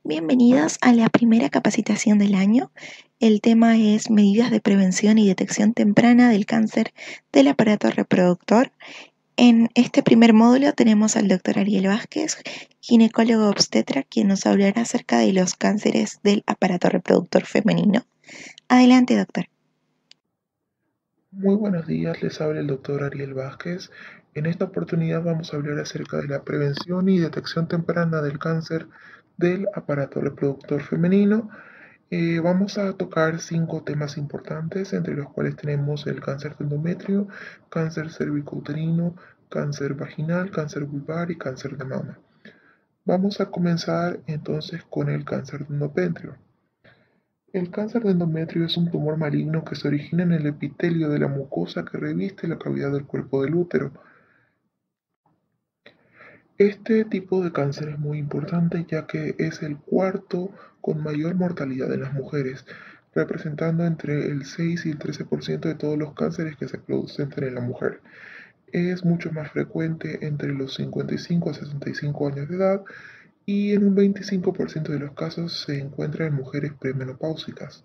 Bienvenidos a la primera capacitación del año. El tema es medidas de prevención y detección temprana del cáncer del aparato reproductor. En este primer módulo tenemos al doctor Ariel Vázquez, ginecólogo obstetra, quien nos hablará acerca de los cánceres del aparato reproductor femenino. Adelante, doctor. Muy buenos días, les habla el doctor Ariel Vázquez. En esta oportunidad vamos a hablar acerca de la prevención y detección temprana del cáncer del aparato reproductor femenino. Vamos a tocar 5 temas importantes, entre los cuales tenemos el cáncer de endometrio, cáncer cervicouterino, cáncer vaginal, cáncer vulvar y cáncer de mama. Vamos a comenzar entonces con el cáncer de endometrio. El cáncer de endometrio es un tumor maligno que se origina en el epitelio de la mucosa que reviste la cavidad del cuerpo del útero. Este tipo de cáncer es muy importante ya que es el cuarto con mayor mortalidad en las mujeres, representando entre el 6 y el 13% de todos los cánceres que se producen en la mujer. Es mucho más frecuente entre los 55 a 65 años de edad y en un 25% de los casos se encuentra en mujeres premenopáusicas.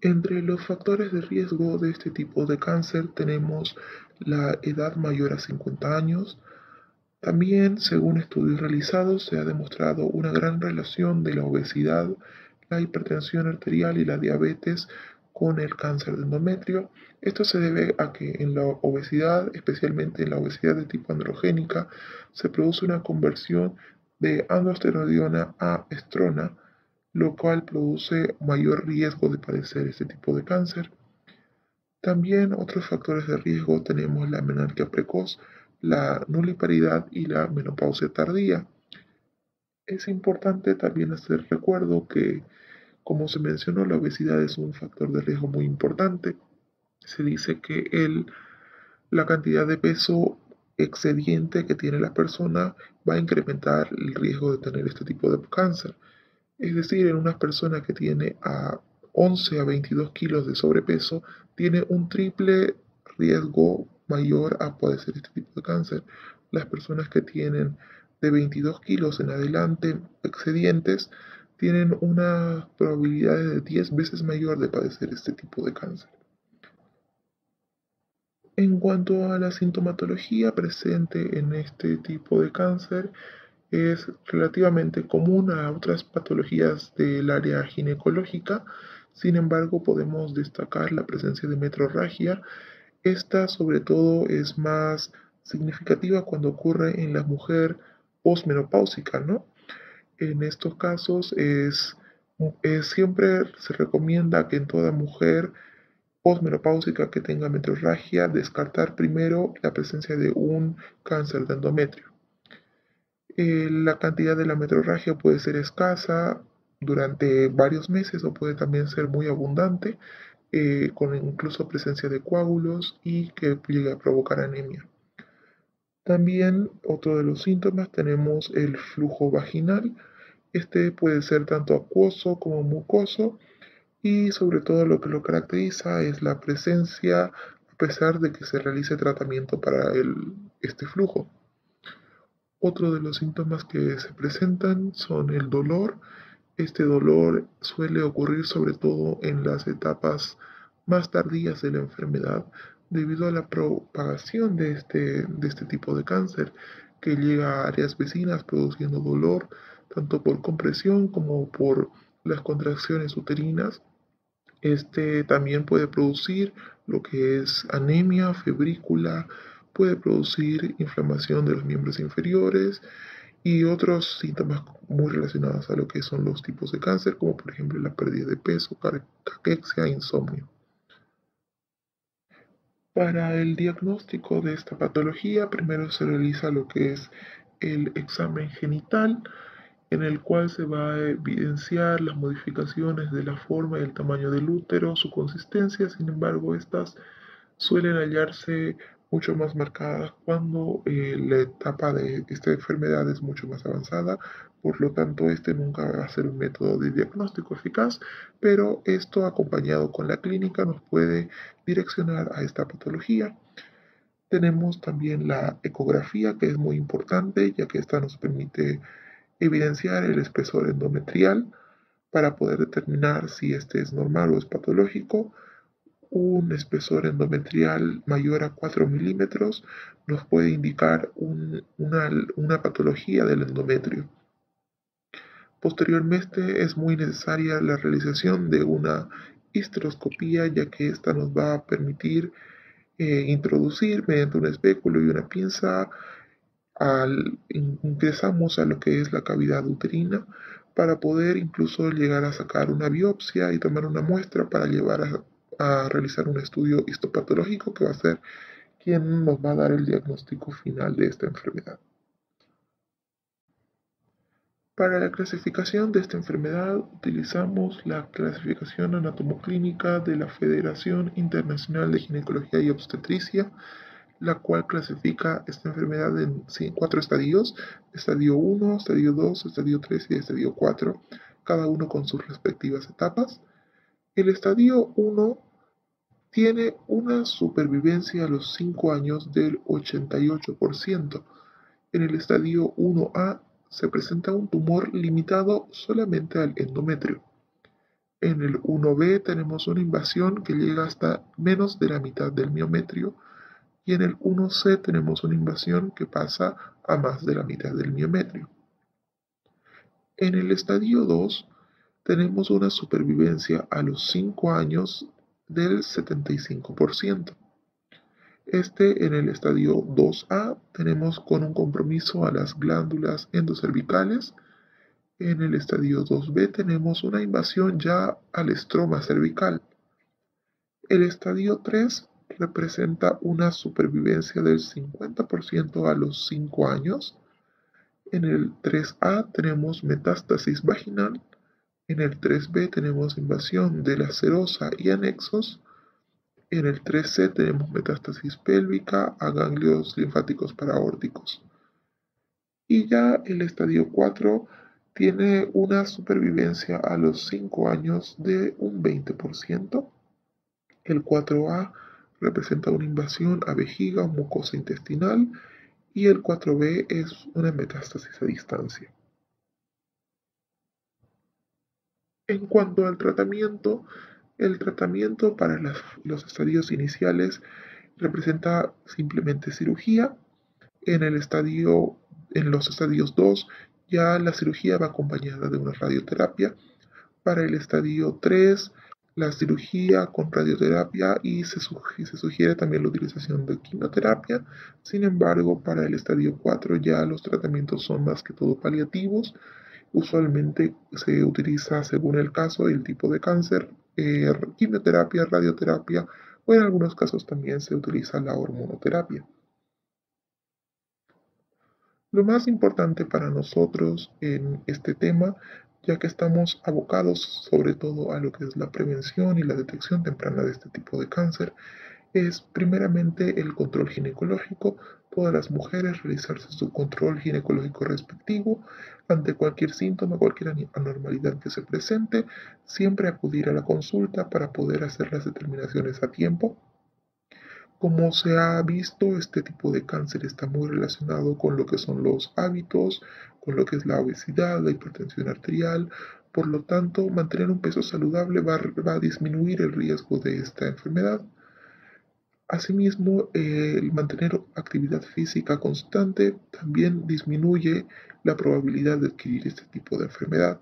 Entre los factores de riesgo de este tipo de cáncer tenemos la edad mayor a 50 años. También, según estudios realizados, se ha demostrado una gran relación de la obesidad, la hipertensión arterial y la diabetes con el cáncer de endometrio. Esto se debe a que en la obesidad, especialmente en la obesidad de tipo androgénica, se produce una conversión de androstenediona a estrona, lo cual produce mayor riesgo de padecer este tipo de cáncer. También otros factores de riesgo tenemos la menarquia precoz, la nuliparidad y la menopausia tardía. Es importante también hacer recuerdo que, como se mencionó, la obesidad es un factor de riesgo muy importante. Se dice que la cantidad de peso excediente que tiene la persona va a incrementar el riesgo de tener este tipo de cáncer. Es decir, en una persona que tiene a 11 a 22 kilos de sobrepeso, tiene un triple riesgo mayor a padecer este tipo de cáncer. Las personas que tienen de 22 kilos en adelante excedientes tienen una probabilidad de 10 veces mayor de padecer este tipo de cáncer. En cuanto a la sintomatología presente en este tipo de cáncer, es relativamente común a otras patologías del área ginecológica. Sin embargo, podemos destacar la presencia de metrorragia. Esta sobre todo es más significativa cuando ocurre en la mujer posmenopáusica, ¿no? En estos casos siempre se recomienda que en toda mujer posmenopáusica que tenga metrorragia, descartar primero la presencia de un cáncer de endometrio. La cantidad de la metrorragia puede ser escasa durante varios meses o puede también ser muy abundante, con incluso presencia de coágulos y que llegue a provocar anemia. También otro de los síntomas tenemos el flujo vaginal. Este puede ser tanto acuoso como mucoso y sobre todo lo que lo caracteriza es la presencia a pesar de que se realice tratamiento para este flujo. Otro de los síntomas que se presentan son el dolor. Este dolor suele ocurrir sobre todo en las etapas más tardías de la enfermedad debido a la propagación de este tipo de cáncer que llega a áreas vecinas produciendo dolor tanto por compresión como por las contracciones uterinas. Este también puede producir lo que es anemia, febrícula, puede producir inflamación de los miembros inferiores y otros síntomas muy relacionados a lo que son los tipos de cáncer, como por ejemplo la pérdida de peso, caquexia, insomnio. Para el diagnóstico de esta patología, primero se realiza lo que es el examen genital, en el cual se va a evidenciar las modificaciones de la forma y el tamaño del útero, su consistencia. Sin embargo, estas suelen hallarse mucho más marcadas cuando la etapa de esta enfermedad es mucho más avanzada. Por lo tanto, este nunca va a ser un método de diagnóstico eficaz, pero esto acompañado con la clínica nos puede direccionar a esta patología. Tenemos también la ecografía, que es muy importante, ya que esta nos permite evidenciar el espesor endometrial para poder determinar si este es normal o es patológico. Un espesor endometrial mayor a 4 milímetros nos puede indicar una patología del endometrio. Posteriormente es muy necesaria la realización de una histeroscopía, ya que esta nos va a permitir introducir mediante un espéculo y una pinza, ingresamos a lo que es la cavidad uterina para poder incluso llegar a sacar una biopsia y tomar una muestra para llevar a realizar un estudio histopatológico que va a ser quien nos va a dar el diagnóstico final de esta enfermedad. Para la clasificación de esta enfermedad utilizamos la clasificación anatomoclínica de la Federación Internacional de Ginecología y Obstetricia, la cual clasifica esta enfermedad en 4 estadios: estadio 1, estadio 2, estadio 3 y estadio 4, cada uno con sus respectivas etapas. El estadio 1 tiene una supervivencia a los 5 años del 88%. En el estadio 1A se presenta un tumor limitado solamente al endometrio. En el 1B tenemos una invasión que llega hasta menos de la mitad del miometrio, y en el 1C tenemos una invasión que pasa a más de la mitad del miometrio. En el estadio 2 tenemos una supervivencia a los 5 años del 75%. En el estadio 2A tenemos con un compromiso a las glándulas endocervicales. En el estadio 2B tenemos una invasión ya al estroma cervical. El estadio 3 representa una supervivencia del 50% a los 5 años. En el 3A tenemos metástasis vaginal. En el 3B tenemos invasión de la serosa y anexos. En el 3C tenemos metástasis pélvica a ganglios linfáticos paraórticos. Y ya el estadio 4 tiene una supervivencia a los 5 años de un 20%. El 4A representa una invasión a vejiga o mucosa intestinal y el 4B es una metástasis a distancia. En cuanto al tratamiento, el tratamiento para los estadios iniciales representa simplemente cirugía. En los estadios 2 ya la cirugía va acompañada de una radioterapia. Para el estadio 3, la cirugía con radioterapia y se sugiere también la utilización de quimioterapia. Sin embargo, para el estadio 4 ya los tratamientos son más que todo paliativos. Usualmente se utiliza, según el caso y el tipo de cáncer, quimioterapia, radioterapia, o en algunos casos también se utiliza la hormonoterapia. Lo más importante para nosotros en este tema, ya que estamos abocados sobre todo a lo que es la prevención y la detección temprana de este tipo de cáncer, es primeramente el control ginecológico. Todas las mujeres realizarse su control ginecológico respectivo ante cualquier síntoma, cualquier anormalidad que se presente, siempre acudir a la consulta para poder hacer las determinaciones a tiempo. Como se ha visto, este tipo de cáncer está muy relacionado con lo que son los hábitos, con lo que es la obesidad, la hipertensión arterial. Por lo tanto, mantener un peso saludable va a disminuir el riesgo de esta enfermedad. Asimismo, el mantener actividad física constante también disminuye la probabilidad de adquirir este tipo de enfermedad.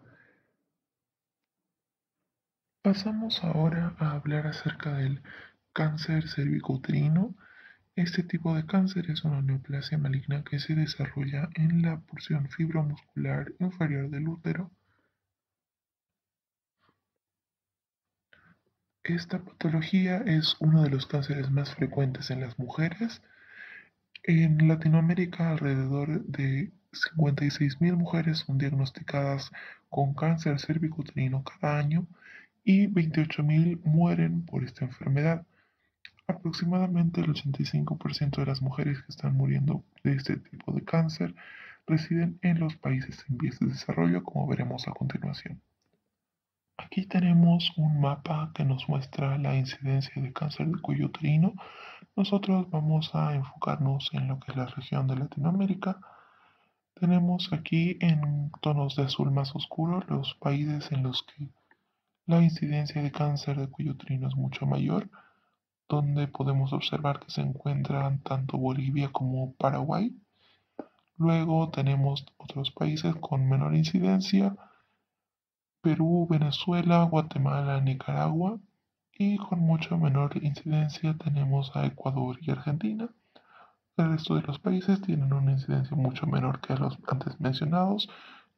Pasamos ahora a hablar acerca del cáncer cervicouterino. Este tipo de cáncer es una neoplasia maligna que se desarrolla en la porción fibromuscular inferior del útero. Esta patología es uno de los cánceres más frecuentes en las mujeres. En Latinoamérica, alrededor de 56.000 mujeres son diagnosticadas con cáncer cervicouterino cada año y 28.000 mueren por esta enfermedad. Aproximadamente el 85% de las mujeres que están muriendo de este tipo de cáncer residen en los países en vías de desarrollo, como veremos a continuación. Aquí tenemos un mapa que nos muestra la incidencia de cáncer de cuello uterino. Nosotros vamos a enfocarnos en lo que es la región de Latinoamérica. Tenemos aquí en tonos de azul más oscuro los países en los que la incidencia de cáncer de cuello uterino es mucho mayor, donde podemos observar que se encuentran tanto Bolivia como Paraguay. Luego tenemos otros países con menor incidencia, Perú, Venezuela, Guatemala, Nicaragua, y con mucha menor incidencia tenemos a Ecuador y Argentina. El resto de los países tienen una incidencia mucho menor que los antes mencionados,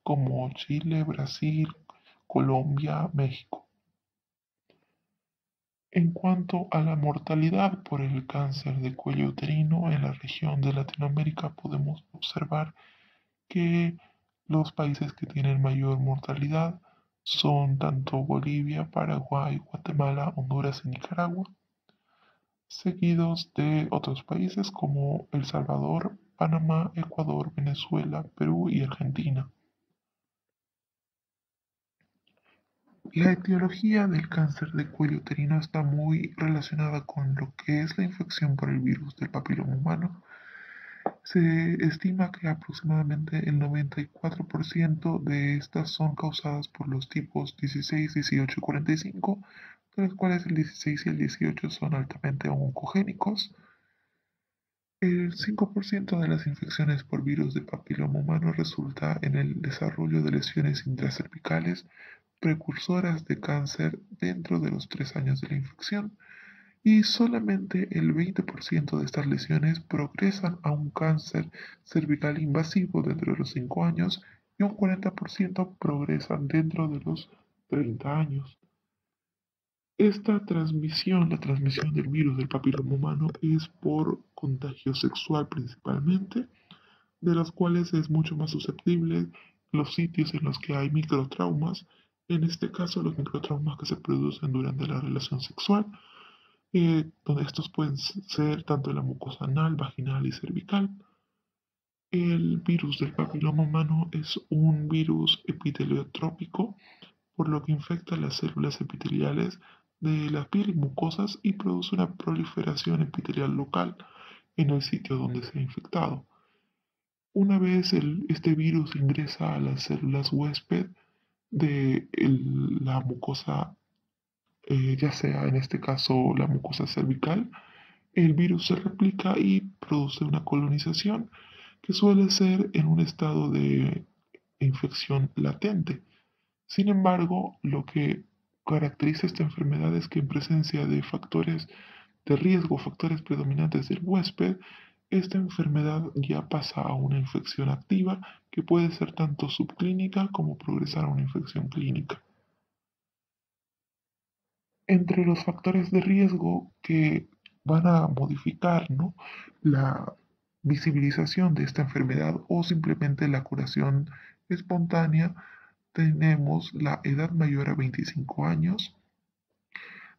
como Chile, Brasil, Colombia, México. En cuanto a la mortalidad por el cáncer de cuello uterino en la región de Latinoamérica, podemos observar que los países que tienen mayor mortalidad son tanto Bolivia, Paraguay, Guatemala, Honduras y Nicaragua, seguidos de otros países como El Salvador, Panamá, Ecuador, Venezuela, Perú y Argentina. La etiología del cáncer de cuello uterino está muy relacionada con lo que es la infección por el virus del papiloma humano. Se estima que aproximadamente el 94% de estas son causadas por los tipos 16, 18 y 45, de los cuales el 16 y el 18 son altamente oncogénicos. El 5% de las infecciones por virus de papiloma humano resulta en el desarrollo de lesiones intracervicales precursoras de cáncer dentro de los 3 años de la infección, y solamente el 20% de estas lesiones progresan a un cáncer cervical invasivo dentro de los 5 años y un 40% progresan dentro de los 30 años. Esta transmisión, la transmisión del virus del papiloma humano, es por contagio sexual principalmente, de los cuales es mucho más susceptible los sitios en los que hay microtraumas, en este caso los microtraumas que se producen durante la relación sexual, donde estos pueden ser tanto en la mucosa anal, vaginal y cervical. El virus del papiloma humano es un virus epiteliotrópico, por lo que infecta las células epiteliales de la piel y mucosas y produce una proliferación epitelial local en el sitio donde se ha infectado. Una vez este virus ingresa a las células huésped de la mucosa, ya sea en este caso la mucosa cervical, el virus se replica y produce una colonización que suele ser en un estado de infección latente. Sin embargo, lo que caracteriza esta enfermedad es que en presencia de factores de riesgo, factores predominantes del huésped, esta enfermedad ya pasa a una infección activa que puede ser tanto subclínica como progresar a una infección clínica. Entre los factores de riesgo que van a modificar, ¿no?, la visibilización de esta enfermedad o simplemente la curación espontánea, tenemos la edad mayor a 25 años,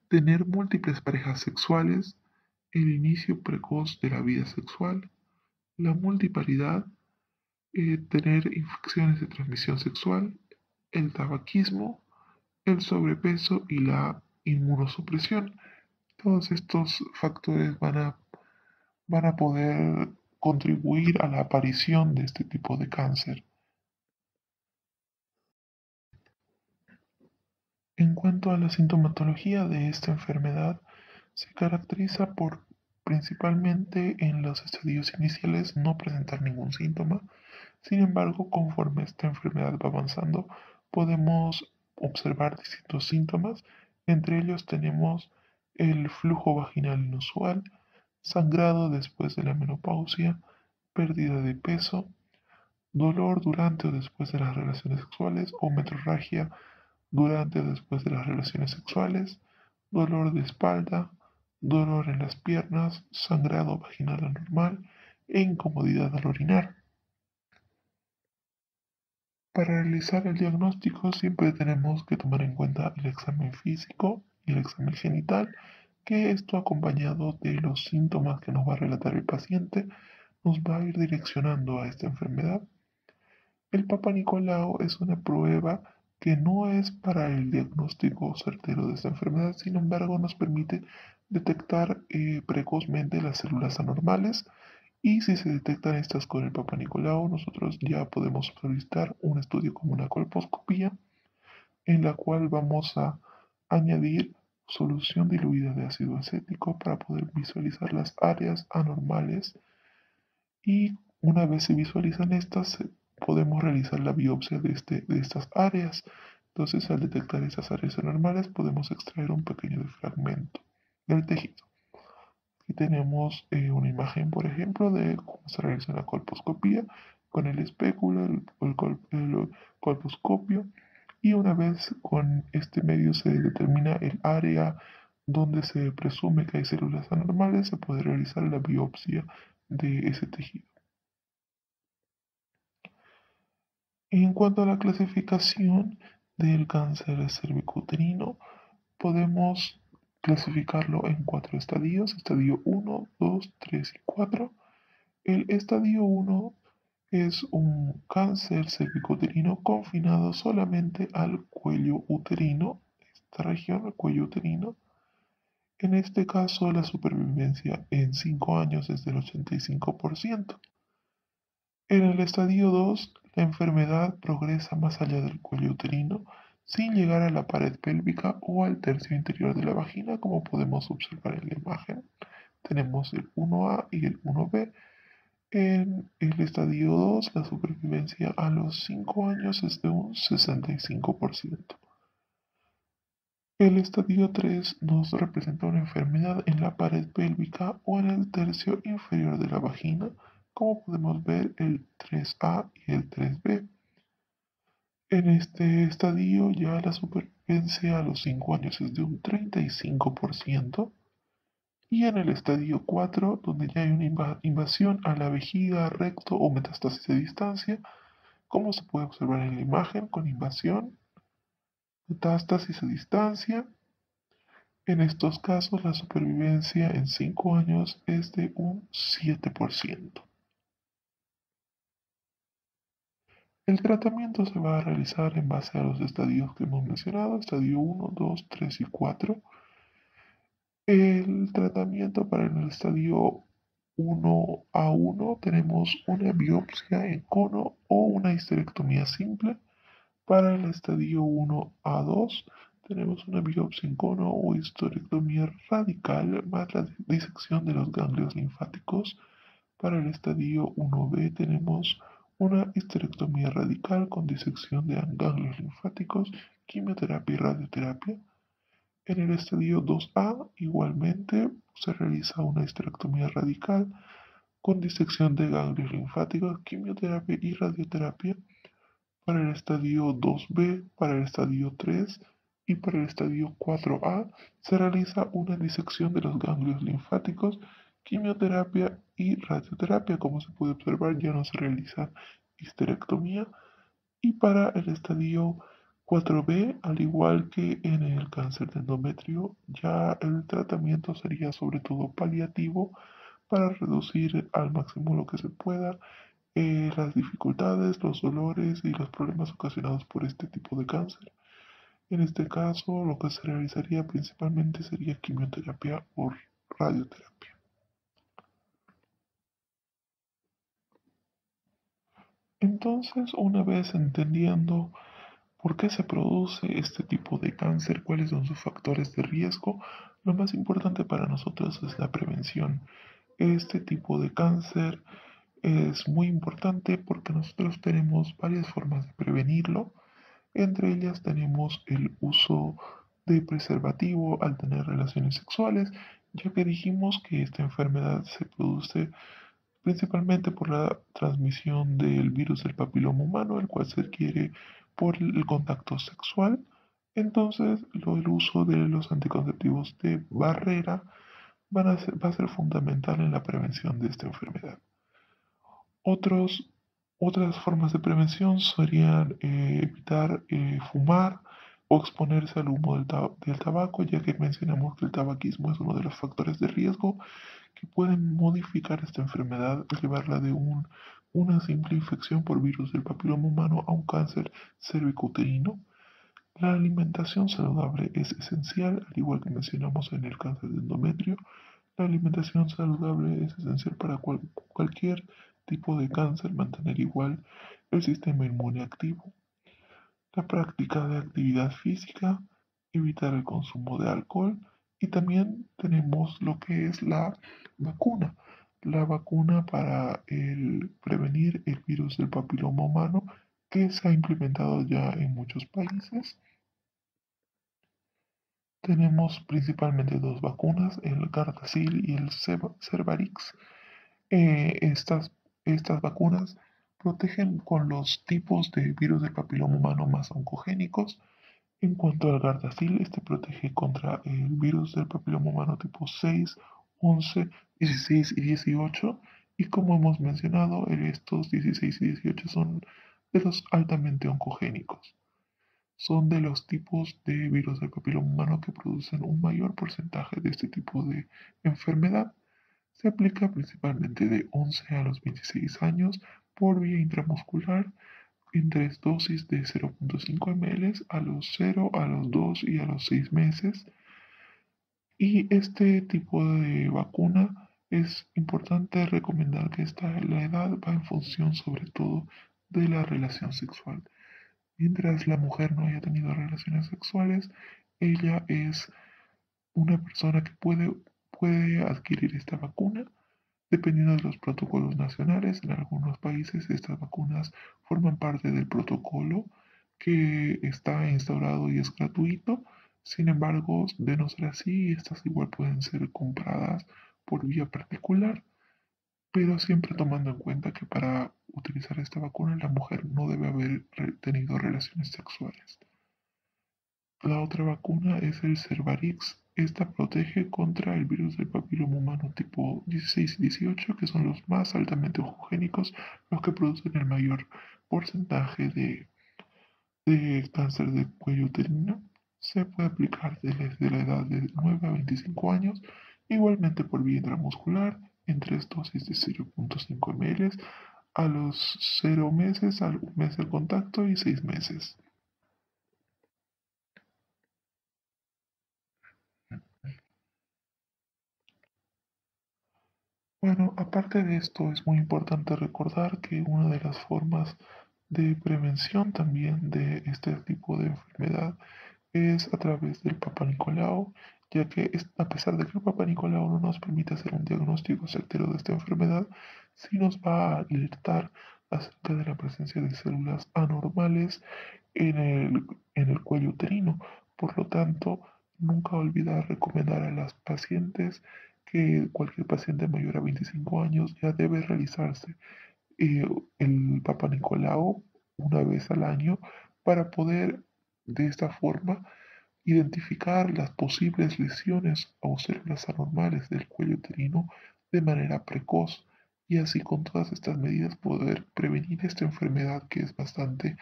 tener múltiples parejas sexuales, el inicio precoz de la vida sexual, la multiparidad, tener infecciones de transmisión sexual, el tabaquismo, el sobrepeso y la inmunosupresión. Todos estos factores van a poder contribuir a la aparición de este tipo de cáncer. En cuanto a la sintomatología de esta enfermedad, se caracteriza por principalmente en los estadios iniciales no presentar ningún síntoma. Sin embargo, conforme esta enfermedad va avanzando, podemos observar distintos síntomas. Entre ellos tenemos el flujo vaginal inusual, sangrado después de la menopausia, pérdida de peso, dolor durante o después de las relaciones sexuales o metrorragia durante o después de las relaciones sexuales, dolor de espalda, dolor en las piernas, sangrado vaginal anormal e incomodidad al orinar. Para realizar el diagnóstico siempre tenemos que tomar en cuenta el examen físico y el examen genital, que esto acompañado de los síntomas que nos va a relatar el paciente, nos va a ir direccionando a esta enfermedad. El Papa Nicolau es una prueba que no es para el diagnóstico certero de esta enfermedad, sin embargo nos permite detectar precozmente las células anormales Y si se detectan estas con el Papa Nicolau, nosotros ya podemos solicitar un estudio como una colposcopía, en la cual vamos a añadir solución diluida de ácido acético para poder visualizar las áreas anormales, y una vez se visualizan estas, podemos realizar la biopsia de estas áreas. Entonces, al detectar estas áreas anormales, podemos extraer un pequeño fragmento del tejido. Aquí tenemos una imagen, por ejemplo, de cómo se realiza la colposcopía con el espéculo, el colposcopio, y una vez con este medio se determina el área donde se presume que hay células anormales, se puede realizar la biopsia de ese tejido. En cuanto a la clasificación del cáncer cervicuterino, podemos clasificarlo en 4 estadios: estadio 1, 2, 3 y 4. El estadio 1 es un cáncer cervicuterino confinado solamente al cuello uterino, esta región, el cuello uterino. En este caso, la supervivencia en 5 años es del 85%. En el estadio 2, la enfermedad progresa más allá del cuello uterino, sin llegar a la pared pélvica o al tercio interior de la vagina, como podemos observar en la imagen. Tenemos el 1A y el 1B. En el estadio 2, la supervivencia a los 5 años es de un 65%. El estadio 3 nos representa una enfermedad en la pared pélvica o en el tercio inferior de la vagina, como podemos ver el 3A y el 3B. En este estadio ya la supervivencia a los 5 años es de un 35%. Y en el estadio 4, donde ya hay una invasión a la vejiga, recto o metástasis de distancia, como se puede observar en la imagen, con invasión, metástasis a distancia. En estos casos, la supervivencia en 5 años es de un 7%. El tratamiento se va a realizar en base a los estadios que hemos mencionado: estadio 1, 2, 3 y 4. El tratamiento para el estadio 1A1 tenemos una biopsia en cono o una histerectomía simple. Para el estadio 1A2 tenemos una biopsia en cono o histerectomía radical más la disección de los ganglios linfáticos. Para el estadio 1B tenemos una histerectomía radical con disección de ganglios linfáticos, quimioterapia y radioterapia. En el estadio 2A, igualmente, se realiza una histerectomía radical con disección de ganglios linfáticos, quimioterapia y radioterapia. Para el estadio 2B, para el estadio 3 y para el estadio 4A se realiza una disección de los ganglios linfáticos, quimioterapia y radioterapia. Como se puede observar, ya no se realiza histerectomía. Y para el estadio 4B, al igual que en el cáncer de endometrio, ya el tratamiento sería sobre todo paliativo para reducir al máximo lo que se pueda las dificultades, los dolores y los problemas ocasionados por este tipo de cáncer. En este caso, lo que se realizaría principalmente sería quimioterapia o radioterapia. Entonces, una vez entendiendo por qué se produce este tipo de cáncer, cuáles son sus factores de riesgo, lo más importante para nosotros es la prevención. Este tipo de cáncer es muy importante porque nosotros tenemos varias formas de prevenirlo. Entre ellas tenemos el uso de preservativo al tener relaciones sexuales, ya que dijimos que esta enfermedad se produce principalmente por la transmisión del virus del papiloma humano, el cual se adquiere por el contacto sexual. Entonces, el uso de los anticonceptivos de barrera va a ser fundamental en la prevención de esta enfermedad. Otros, otras formas de prevención serían evitar fumar o exponerse al humo del tabaco, ya que mencionamos que el tabaquismo es uno de los factores de riesgo que pueden modificar esta enfermedad, llevarla de una simple infección por virus del papiloma humano a un cáncer cervicuterino. La alimentación saludable es esencial, al igual que mencionamos en el cáncer de endometrio. La alimentación saludable es esencial para cualquier tipo de cáncer, mantener igual el sistema inmune activo. La práctica de actividad física, evitar el consumo de alcohol y también tenemos lo que es la vacuna. La vacuna para prevenir el virus del papiloma humano que se ha implementado ya en muchos países. Tenemos principalmente dos vacunas, el Gardasil y el Cervarix. Estas vacunas protegen con los tipos de virus del papiloma humano más oncogénicos. En cuanto al Gardasil, este protege contra el virus del papiloma humano tipo 6, 11, 16 y 18. Y como hemos mencionado, estos 16 y 18 son de los altamente oncogénicos. Son de los tipos de virus del papiloma humano que producen un mayor porcentaje de este tipo de enfermedad. Se aplica principalmente de 11 a los 26 años por vía intramuscular en tres dosis de 0,5 ml a los 0, a los 2 y a los 6 meses. Y este tipo de vacuna es importante recomendar que la edad va en función sobre todo de la relación sexual. Mientras la mujer no haya tenido relaciones sexuales, ella es una persona que puede adquirir esta vacuna. Dependiendo de los protocolos nacionales, en algunos países estas vacunas forman parte del protocolo que está instaurado y es gratuito. Sin embargo, de no ser así, estas igual pueden ser compradas por vía particular, pero siempre tomando en cuenta que para utilizar esta vacuna la mujer no debe haber tenido relaciones sexuales. La otra vacuna es el Cervarix. Esta protege contra el virus del papiloma humano tipo 16 y 18, que son los más altamente oncogénicos, los que producen el mayor porcentaje de cáncer de cuello uterino. Se puede aplicar desde la edad de 9 a 25 años, igualmente por vía intramuscular, en tres dosis de 0,5 ml a los 0 meses, al mes de contacto y 6 meses. Bueno, aparte de esto, es muy importante recordar que una de las formas de prevención también de este tipo de enfermedad es a través del Papa Nicolau, ya que a pesar de que el Papa Nicolau no nos permite hacer un diagnóstico certero de esta enfermedad, sí nos va a alertar acerca de la presencia de células anormales en el cuello uterino. Por lo tanto, nunca olvidar recomendar a las pacientes que cualquier paciente mayor a 25 años ya debe realizarse eh, el Papa Nicolau una vez al año para poder de esta forma identificar las posibles lesiones o células anormales del cuello uterino de manera precoz y así con todas estas medidas poder prevenir esta enfermedad que es bastante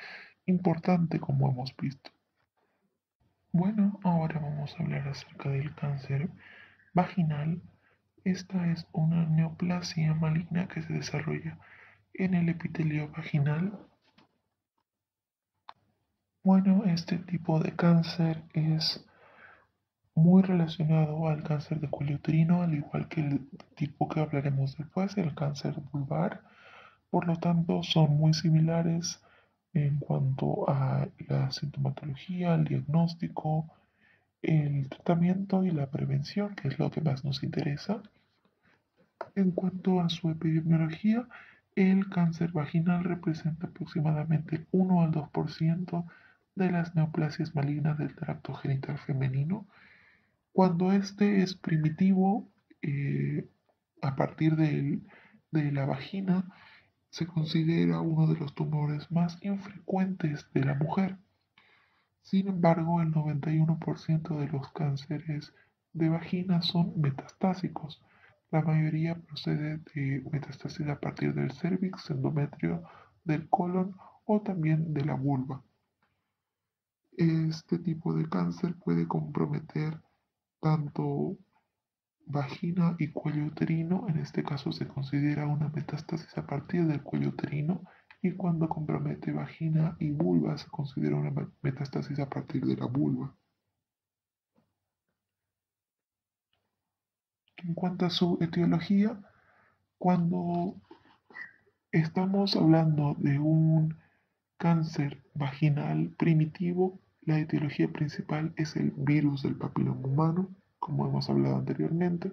importante como hemos visto. Bueno, ahora vamos a hablar acerca del cáncer vaginal. Esta es una neoplasia maligna que se desarrolla en el epitelio vaginal. Bueno, este tipo de cáncer es muy relacionado al cáncer de cuello uterino, al igual que el tipo que hablaremos después, el cáncer vulvar. Por lo tanto, son muy similares en cuanto a la sintomatología, el diagnóstico, el tratamiento y la prevención, que es lo que más nos interesa. En cuanto a su epidemiología, el cáncer vaginal representa aproximadamente el 1 al 2% de las neoplasias malignas del tracto genital femenino. Cuando este es primitivo, a partir de la vagina, se considera uno de los tumores más infrecuentes de la mujer. Sin embargo, el 91% de los cánceres de vagina son metastásicos. La mayoría procede de metástasis a partir del cérvix, endometrio, del colon o también de la vulva. Este tipo de cáncer puede comprometer tanto vagina y cuello uterino. En este caso se considera una metástasis a partir del cuello uterino, y cuando compromete vagina y vulva se considera una metástasis a partir de la vulva. En cuanto a su etiología, cuando estamos hablando de un cáncer vaginal primitivo, la etiología principal es el virus del papiloma humano, como hemos hablado anteriormente,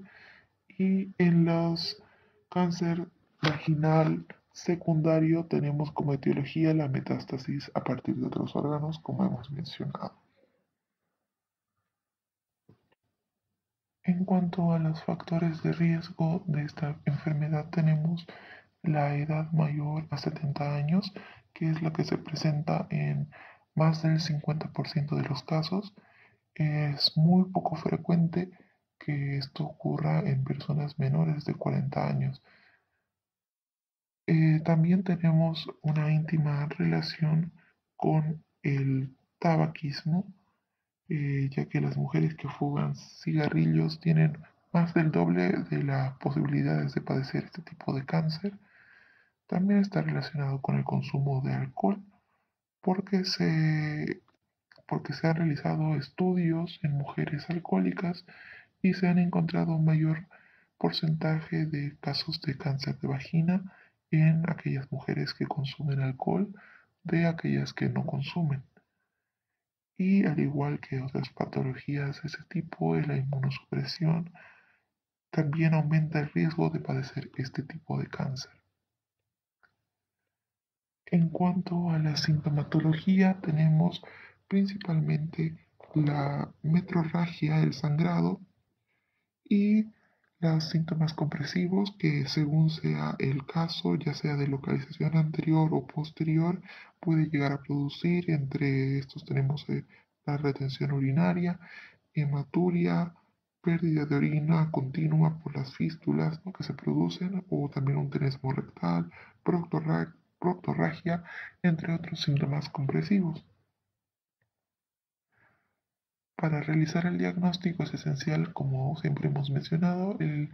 y en los cáncer vaginal secundario tenemos como etiología la metástasis a partir de otros órganos, como hemos mencionado. En cuanto a los factores de riesgo de esta enfermedad, tenemos la edad mayor a 70 años, que es la que se presenta en más del 50% de los casos. Es muy poco frecuente que esto ocurra en personas menores de 40 años. También tenemos una íntima relación con el tabaquismo, ya que las mujeres que fuman cigarrillos tienen más del doble de las posibilidades de padecer este tipo de cáncer. También está relacionado con el consumo de alcohol, porque porque se han realizado estudios en mujeres alcohólicas y se han encontrado un mayor porcentaje de casos de cáncer de vagina en aquellas mujeres que consumen alcohol de aquellas que no consumen. Y al igual que otras patologías de ese tipo, la inmunosupresión también aumenta el riesgo de padecer este tipo de cáncer. En cuanto a la sintomatología, tenemos principalmente la metrorragia, el sangrado, y los síntomas compresivos que según sea el caso, ya sea de localización anterior o posterior, puede llegar a producir. Entre estos tenemos la retención urinaria, hematuria, pérdida de orina continua por las fístulas, ¿no?, que se producen, o también un tenesmo rectal, proctorragia, entre otros síntomas compresivos. Para realizar el diagnóstico es esencial, como siempre hemos mencionado, el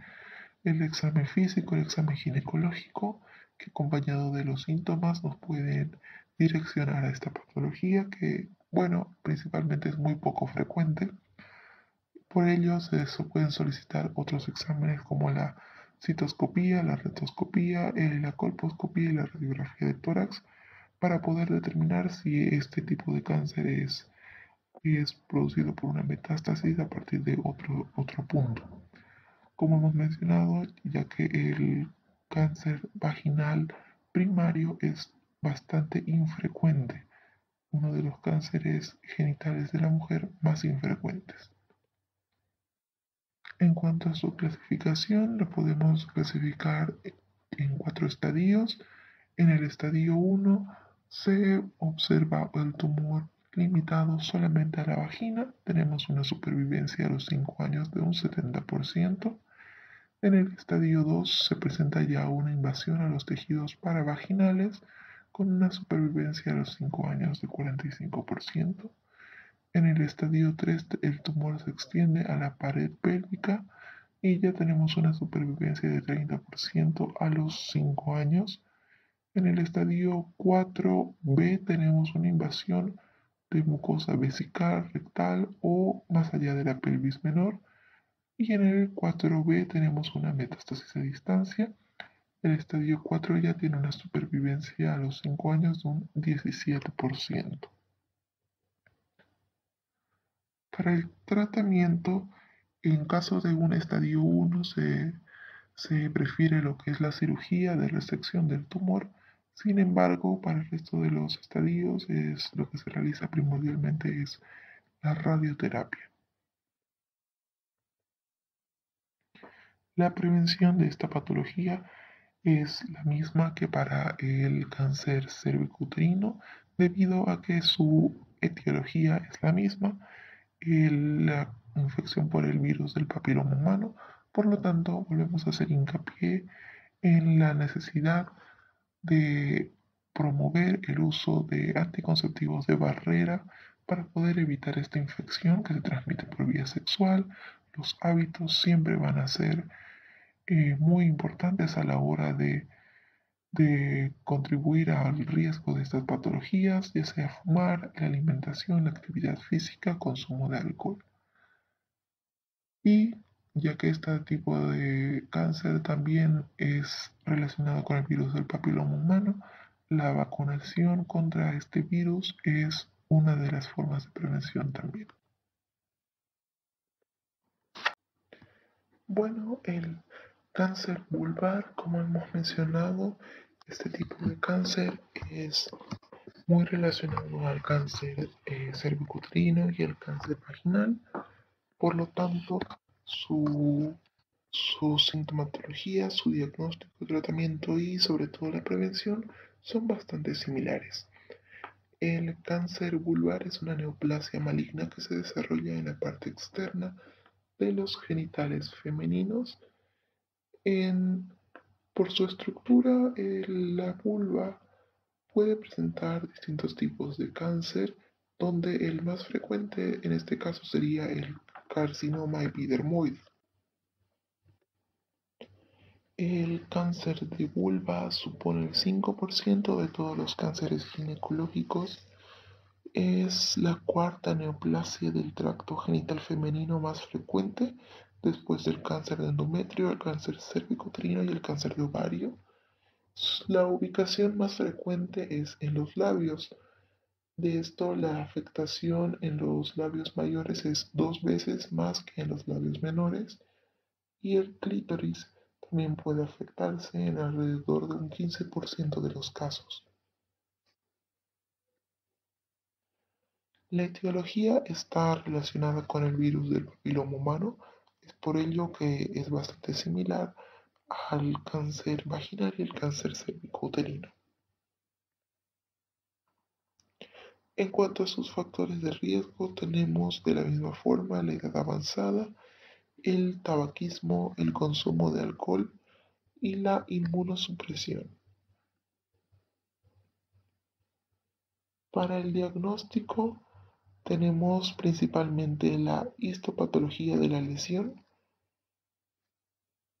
examen físico, el examen ginecológico, que acompañado de los síntomas nos pueden direccionar a esta patología que, bueno, principalmente es muy poco frecuente. Por ello se pueden solicitar otros exámenes como la citoscopía, la retoscopía, la colposcopía y la radiografía de tórax para poder determinar si este tipo de cáncer es producido por una metástasis a partir de otro punto. Como hemos mencionado, ya que el cáncer vaginal primario es bastante infrecuente, uno de los cánceres genitales de la mujer más infrecuentes. En cuanto a su clasificación, lo podemos clasificar en 4 estadios. En el estadio 1 se observa el tumor limitado solamente a la vagina. Tenemos una supervivencia a los 5 años de un 70%. En el estadio 2 se presenta ya una invasión a los tejidos paravaginales con una supervivencia a los 5 años de 45%. En el estadio 3 el tumor se extiende a la pared pélvica y ya tenemos una supervivencia de 30% a los 5 años. En el estadio 4B tenemos una invasión de mucosa vesical, rectal o más allá de la pelvis menor. Y en el 4B tenemos una metástasis a distancia. El estadio 4 ya tiene una supervivencia a los 5 años de un 17%. Para el tratamiento, en caso de un estadio 1 se prefiere lo que es la cirugía de resección del tumor. Sin embargo, para el resto de los estadios lo que se realiza primordialmente es la radioterapia. La prevención de esta patología es la misma que para el cáncer cervicuterino, debido a que su etiología es la misma, la infección por el virus del papiloma humano. Por lo tanto, volvemos a hacer hincapié en la necesidad de promover el uso de anticonceptivos de barrera para poder evitar esta infección que se transmite por vía sexual. Los hábitos siempre van a ser muy importantes a la hora de contribuir al riesgo de estas patologías, ya sea fumar, la alimentación, la actividad física, consumo de alcohol. Y ya que este tipo de cáncer también es relacionado con el virus del papiloma humano. La vacunación contra este virus es una de las formas de prevención también. Bueno, el cáncer vulvar, como hemos mencionado, este tipo de cáncer es muy relacionado al cáncer cervicuterino y el cáncer vaginal. Por lo tanto, su, su sintomatología, su diagnóstico, tratamiento y sobre todo la prevención son bastante similares. El cáncer vulvar es una neoplasia maligna que se desarrolla en la parte externa de los genitales femeninos. En, por su estructura, la vulva puede presentar distintos tipos de cáncer, donde el más frecuente en este caso sería el carcinoma epidermoide. El cáncer de vulva supone el 5% de todos los cánceres ginecológicos. Es la cuarta neoplasia del tracto genital femenino más frecuente después del cáncer de endometrio, el cáncer cervicuterino y el cáncer de ovario. La ubicación más frecuente es en los labios. De esto, la afectación en los labios mayores es 2 veces más que en los labios menores, y el clítoris también puede afectarse en alrededor de un 15% de los casos. La etiología está relacionada con el virus del papiloma humano, es por ello que es bastante similar al cáncer vaginal y el cáncer cervicouterino. En cuanto a sus factores de riesgo, tenemos de la misma forma la edad avanzada, el tabaquismo, el consumo de alcohol y la inmunosupresión. Para el diagnóstico tenemos principalmente la histopatología de la lesión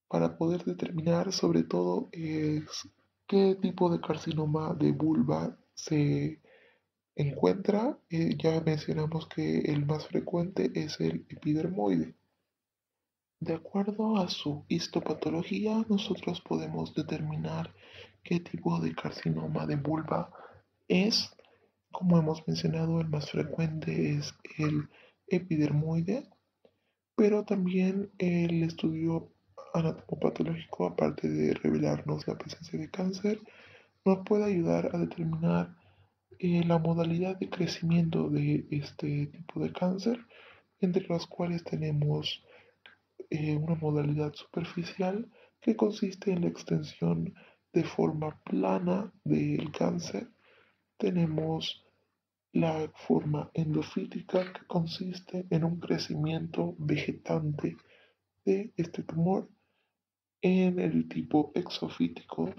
para poder determinar sobre todo qué tipo de carcinoma de vulva se encuentra. Ya mencionamos que el más frecuente es el epidermoide. De acuerdo a su histopatología, nosotros podemos determinar qué tipo de carcinoma de vulva es. Como hemos mencionado, el más frecuente es el epidermoide, pero también el estudio anatomopatológico, aparte de revelarnos la presencia de cáncer, nos puede ayudar a determinar la modalidad de crecimiento de este tipo de cáncer, entre las cuales tenemos una modalidad superficial que consiste en la extensión de forma plana del cáncer. Tenemos la forma endofítica, que consiste en un crecimiento vegetante de este tumor. En el tipo exofítico,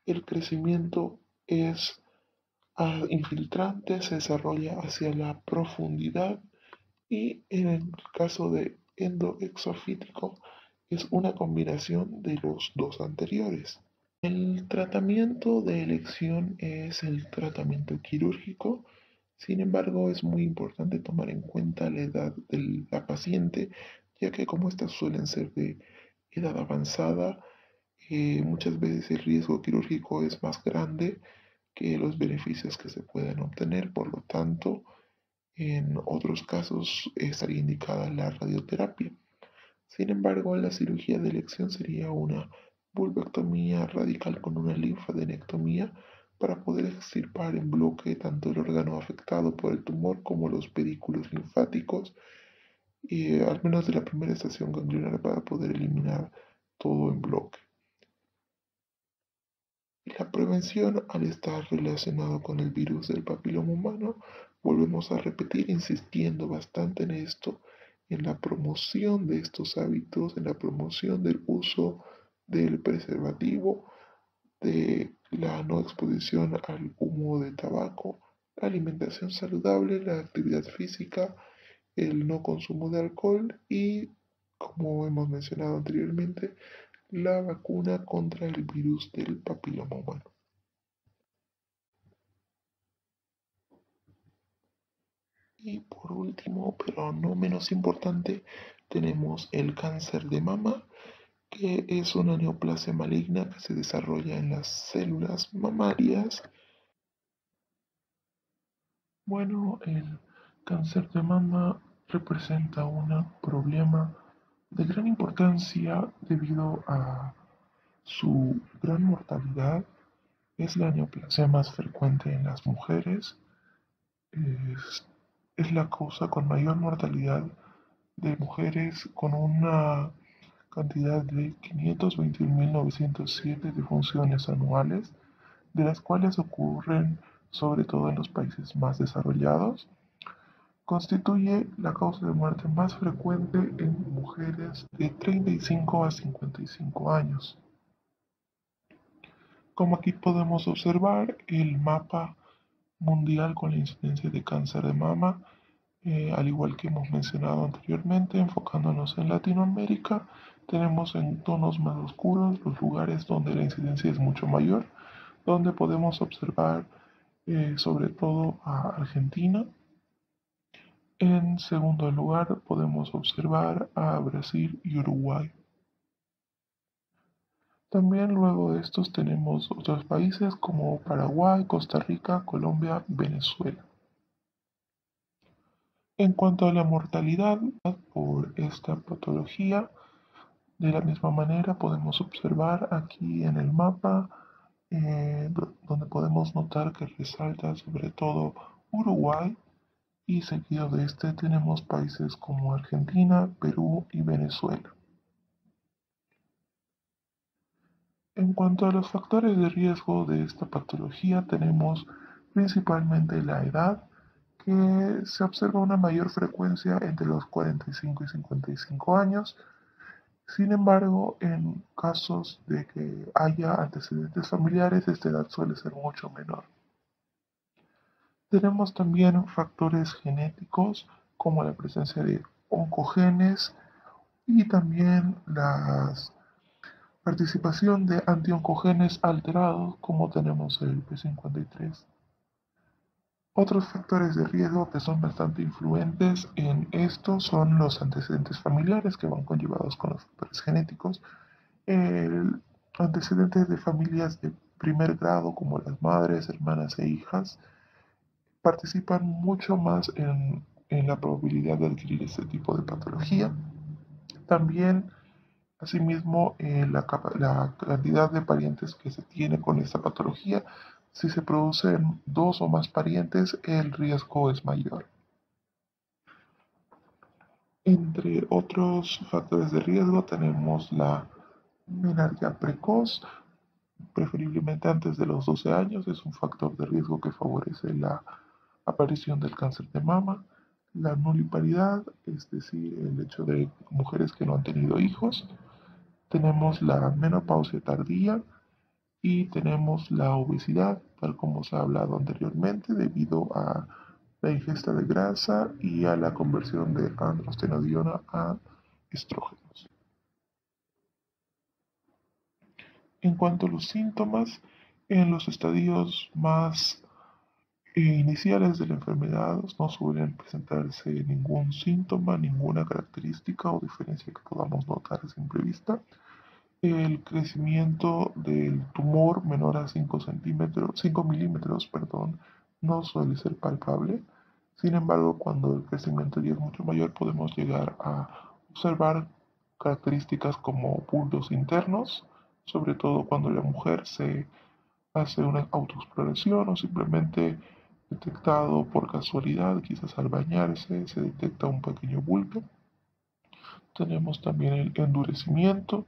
el crecimiento es infiltrante, se desarrolla hacia la profundidad, y en el caso de endoexofítico es una combinación de los dos anteriores. El tratamiento de elección es el tratamiento quirúrgico. Sin embargo, es muy importante tomar en cuenta la edad de la paciente, ya que como estas suelen ser de edad avanzada, muchas veces el riesgo quirúrgico es más grande que los beneficios que se pueden obtener. Por lo tanto, en otros casos estaría indicada la radioterapia. Sin embargo, la cirugía de elección sería una vulvectomía radical con una linfadenectomía para poder extirpar en bloque tanto el órgano afectado por el tumor como los pedículos linfáticos, y al menos de la primera estación ganglionar, para poder eliminar todo en bloque. La prevención, al estar relacionado con el virus del papiloma humano, volvemos a repetir insistiendo bastante en esto, en la promoción de estos hábitos, en la promoción del uso del preservativo, de la no exposición al humo de tabaco, la alimentación saludable, la actividad física, el no consumo de alcohol y, como hemos mencionado anteriormente, la vacuna contra el virus del papiloma humano. Y por último, pero no menos importante, Tenemos el cáncer de mama, que es una neoplasia maligna que se desarrolla en las células mamarias. Bueno, el cáncer de mama representa un problema de gran importancia debido a su gran mortalidad. Es la neoplasia más frecuente en las mujeres. Es, es la causa con mayor mortalidad de mujeres, con una cantidad de 521.907 defunciones anuales, de las cuales ocurren sobre todo en los países más desarrollados. Constituye la causa de muerte más frecuente en mujeres de 35 a 55 años. Como aquí podemos observar, el mapa mundial con la incidencia de cáncer de mama, al igual que hemos mencionado anteriormente, enfocándonos en Latinoamérica, tenemos en tonos más oscuros los lugares donde la incidencia es mucho mayor, donde podemos observar sobre todo a Argentina. En segundo lugar, podemos observar a Brasil y Uruguay. También luego de estos tenemos otros países como Paraguay, Costa Rica, Colombia y Venezuela. En cuanto a la mortalidad por esta patología, de la misma manera podemos observar aquí en el mapa, donde podemos notar que resalta sobre todo Uruguay, y seguido de este tenemos países como Argentina, Perú y Venezuela. En cuanto a los factores de riesgo de esta patología, tenemos principalmente la edad, que se observa una mayor frecuencia entre los 45 y 55 años. Sin embargo, en casos de que haya antecedentes familiares, esta edad suele ser mucho menor. Tenemos también factores genéticos como la presencia de oncogenes y también la participación de antioncogenes alterados como tenemos el P53. Otros factores de riesgo que son bastante influentes en esto son los antecedentes familiares que van conllevados con los factores genéticos, el antecedentes de familias de primer grado como las madres, hermanas e hijas participan mucho más en la probabilidad de adquirir este tipo de patología. También, asimismo, la cantidad de parientes que se tiene con esta patología, si se producen dos o más parientes, el riesgo es mayor. Entre otros factores de riesgo tenemos la menarquía precoz, preferiblemente antes de los 12 años, es un factor de riesgo que favorece la aparición del cáncer de mama, la nuliparidad, es decir, el hecho de mujeres que no han tenido hijos, tenemos la menopausia tardía y tenemos la obesidad, tal como se ha hablado anteriormente, debido a la ingesta de grasa y a la conversión de androstenediona a estrógenos. En cuanto a los síntomas, en los estadios más iniciales de la enfermedad no suelen presentarse ningún síntoma, ninguna característica o diferencia que podamos notar a simple vista. El crecimiento del tumor menor a 5 milímetros, perdón, no suele ser palpable. Sin embargo, cuando el crecimiento ya es mucho mayor, podemos llegar a observar características como bultos internos, sobre todo cuando la mujer se hace una autoexploración o simplemente detectado por casualidad, quizás al bañarse, se detecta un pequeño bulto. Tenemos también el endurecimiento,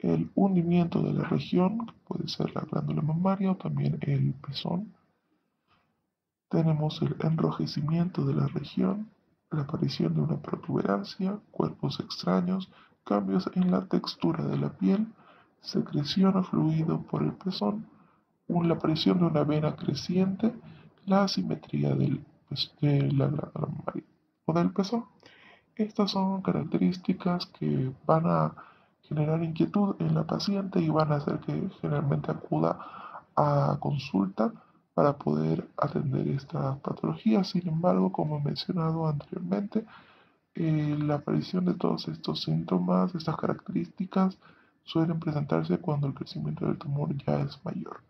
el hundimiento de la región, que puede ser la glándula mamaria o también el pezón. Tenemos el enrojecimiento de la región, la aparición de una protuberancia, cuerpos extraños, cambios en la textura de la piel, secreción o fluido por el pezón, la aparición de una vena creciente, la asimetría de la glándula mamaria o del pezón. Estas son características que van a generar inquietud en la paciente y van a hacer que generalmente acuda a consulta para poder atender esta patología. Sin embargo, como he mencionado anteriormente, La aparición de todos estos síntomas, estas características, suelen presentarse cuando el crecimiento del tumor ya es mayor.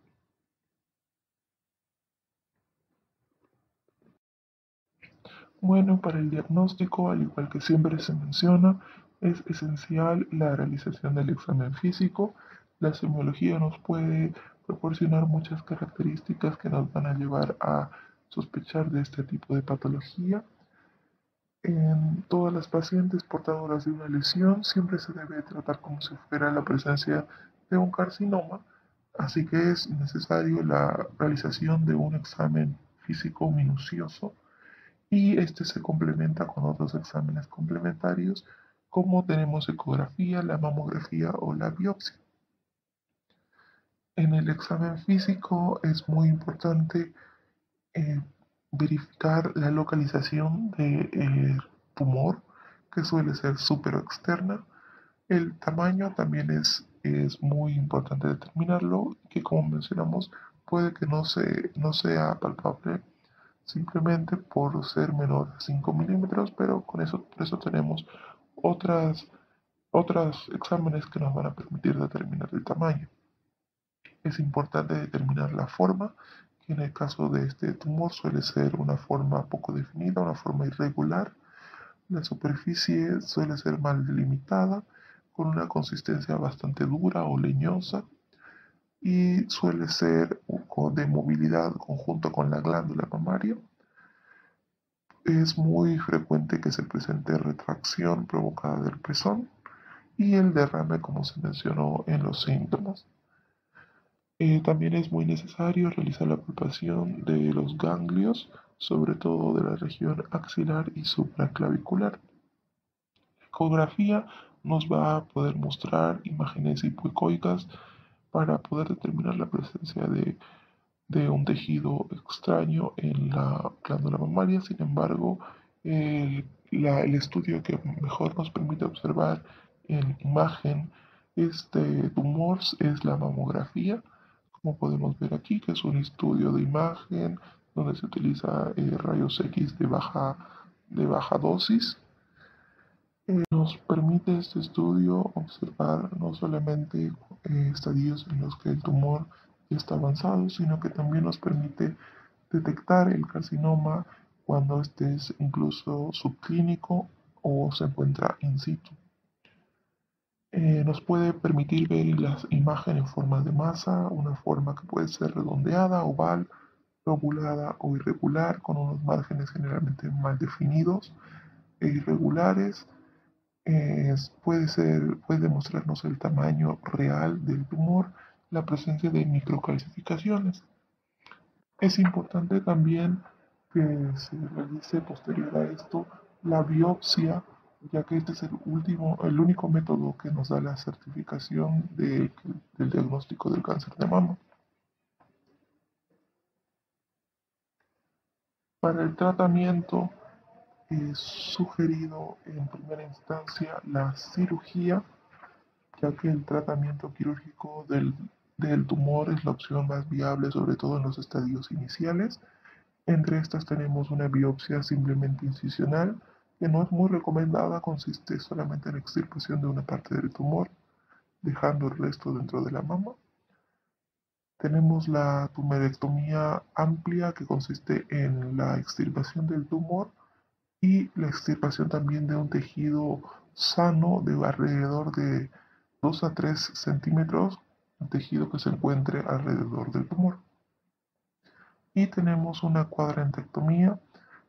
Bueno, para el diagnóstico, al igual que siempre se menciona, es esencial la realización del examen físico. La semiología nos puede proporcionar muchas características que nos van a llevar a sospechar de este tipo de patología. En todas las pacientes portadoras de una lesión siempre se debe tratar como si fuera la presencia de un carcinoma, así que es necesario la realización de un examen físico minucioso y este se complementa con otros exámenes complementarios como tenemos ecografía, la mamografía o la biopsia. En el examen físico es muy importante eh, verificar la localización del tumor, que suele ser externa. El tamaño también es muy importante determinarlo, que como mencionamos puede que no sea palpable simplemente por ser menor a 5 milímetros, pero por eso tenemos otras, otros exámenes que nos van a permitir determinar el tamaño. Es importante determinar la forma, que en el caso de este tumor suele ser una forma poco definida, una forma irregular. La superficie suele ser mal delimitada, con una consistencia bastante dura o leñosa y suele ser de movilidad conjunto con la glándula mamaria. Es muy frecuente que se presente retracción provocada del pezón y el derrame como se mencionó en los síntomas. También es muy necesario realizar la palpación de los ganglios, sobre todo de la región axilar y supraclavicular. La ecografía nos va a poder mostrar imágenes hipoecoicas para poder determinar la presencia de un tejido extraño en la glándula mamaria. Sin embargo, el estudio que mejor nos permite observar en imagen este tumor es la mamografía, como podemos ver aquí, que es un estudio de imagen donde se utiliza rayos X de baja dosis. Nos permite este estudio observar no solamente estadios en los que el tumor ya está avanzado, sino que también nos permite detectar el carcinoma cuando este es incluso subclínico o se encuentra in situ. Nos puede permitir ver las imágenes en forma de masa, una forma que puede ser redondeada, oval, lobulada o irregular, con unos márgenes generalmente mal definidos e irregulares. Puede demostrarnos el tamaño real del tumor, la presencia de microcalcificaciones. Es importante también que se realice posterior a esto la biopsia, ya que este es el único método que nos da la certificación del diagnóstico del cáncer de mama. Para el tratamiento es sugerido en primera instancia la cirugía, ya que el tratamiento quirúrgico del tumor es la opción más viable, sobre todo en los estadios iniciales. Entre estas tenemos una biopsia simplemente incisional, que no es muy recomendada, consiste solamente en la extirpación de una parte del tumor, dejando el resto dentro de la mama. Tenemos la tumerectomía amplia, que consiste en la extirpación del tumor y la extirpación también de un tejido sano de alrededor de 2 a 3 centímetros, un tejido que se encuentre alrededor del tumor. Y tenemos una cuadrantectomía,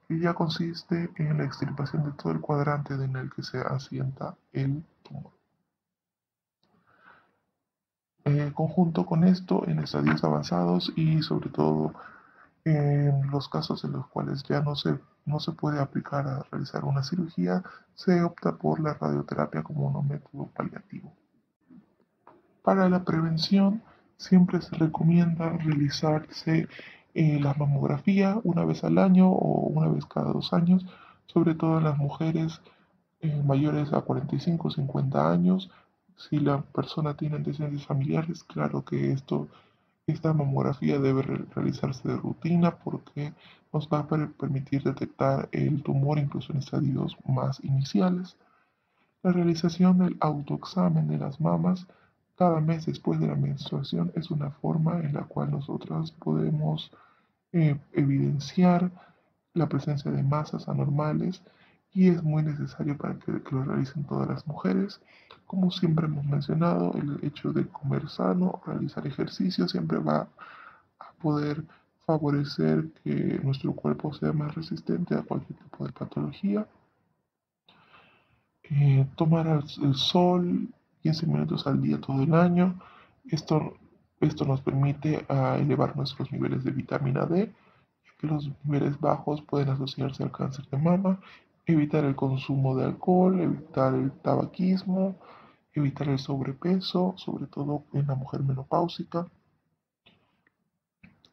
que ya consiste en la extirpación de todo el cuadrante en el que se asienta el tumor. Conjunto con esto, en estadios avanzados y sobre todo en los casos en los cuales ya no se puede aplicar a realizar una cirugía, se opta por la radioterapia como un método paliativo. Para la prevención, siempre se recomienda realizarse la mamografía una vez al año o una vez cada 2 años, sobre todo en las mujeres mayores a 45 o 50 años. Si la persona tiene antecedentes familiares, claro que esto Esta mamografía debe realizarse de rutina porque nos va a permitir detectar el tumor incluso en estadios más iniciales. La realización del autoexamen de las mamas cada mes después de la menstruación es una forma en la cual nosotras podemos evidenciar la presencia de masas anormales y es muy necesario para que lo realicen todas las mujeres. Como siempre hemos mencionado, el hecho de comer sano, realizar ejercicio siempre va a poder favorecer que nuestro cuerpo sea más resistente a cualquier tipo de patología. Tomar el sol 15 minutos al día todo el año. Esto, esto nos permite elevar nuestros niveles de vitamina D, ya que los niveles bajos pueden asociarse al cáncer de mama, evitar el consumo de alcohol, evitar el tabaquismo, evitar el sobrepeso, sobre todo en la mujer menopáusica.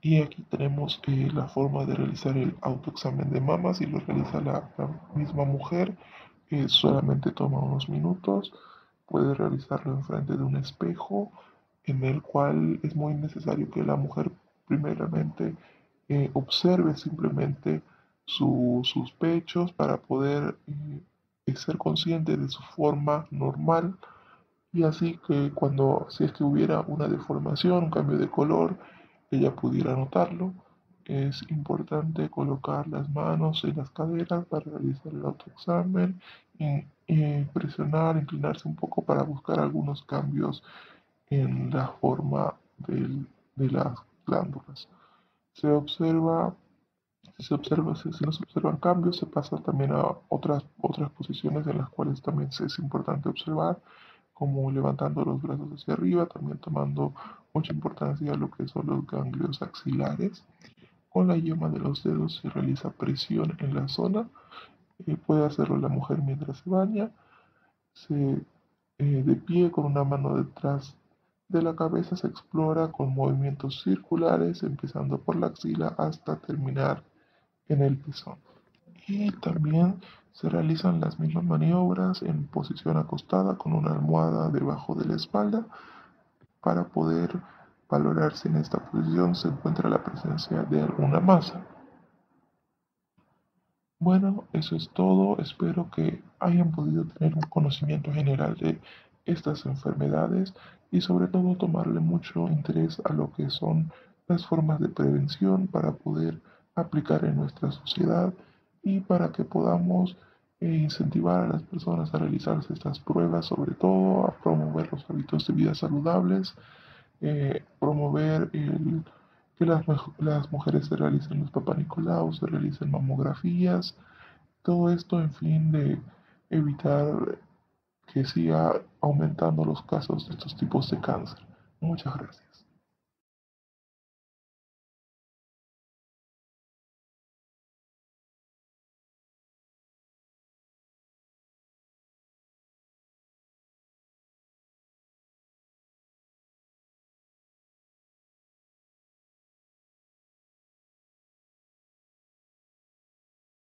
Y aquí tenemos la forma de realizar el autoexamen de mamas y lo realiza la misma mujer. Solamente toma unos minutos. Puede realizarlo enfrente de un espejo en el cual es muy necesario que la mujer primeramente observe simplemente sus pechos para poder ser consciente de su forma normal y así que cuando, si es que hubiera una deformación, un cambio de color, ella pudiera notarlo. Es importante colocar las manos en las caderas para realizar el autoexamen y presionar, inclinarse un poco para buscar algunos cambios en la forma de las glándulas. Se observa, si no se observan cambios, se pasa también a otras posiciones en las cuales también es importante observar como levantando los brazos hacia arriba, también tomando mucha importancia a lo que son los ganglios axilares. Con la yema de los dedos se realiza presión en la zona. Puede hacerlo la mujer mientras se baña. De pie con una mano detrás de la cabeza se explora con movimientos circulares, empezando por la axila hasta terminar en el pezón. Y también se realizan las mismas maniobras en posición acostada con una almohada debajo de la espalda para poder valorar si en esta posición se encuentra la presencia de alguna masa. Bueno, eso es todo. Espero que hayan podido tener un conocimiento general de estas enfermedades y sobre todo tomarle mucho interés a lo que son las formas de prevención para poder aplicar en nuestra sociedad y para que podamos incentivar a las personas a realizarse estas pruebas, sobre todo a promover los hábitos de vida saludables, promover que las mujeres se realicen los Papá Nicolau, se realicen mamografías, todo esto en fin de evitar que siga aumentando los casos de estos tipos de cáncer. Muchas gracias.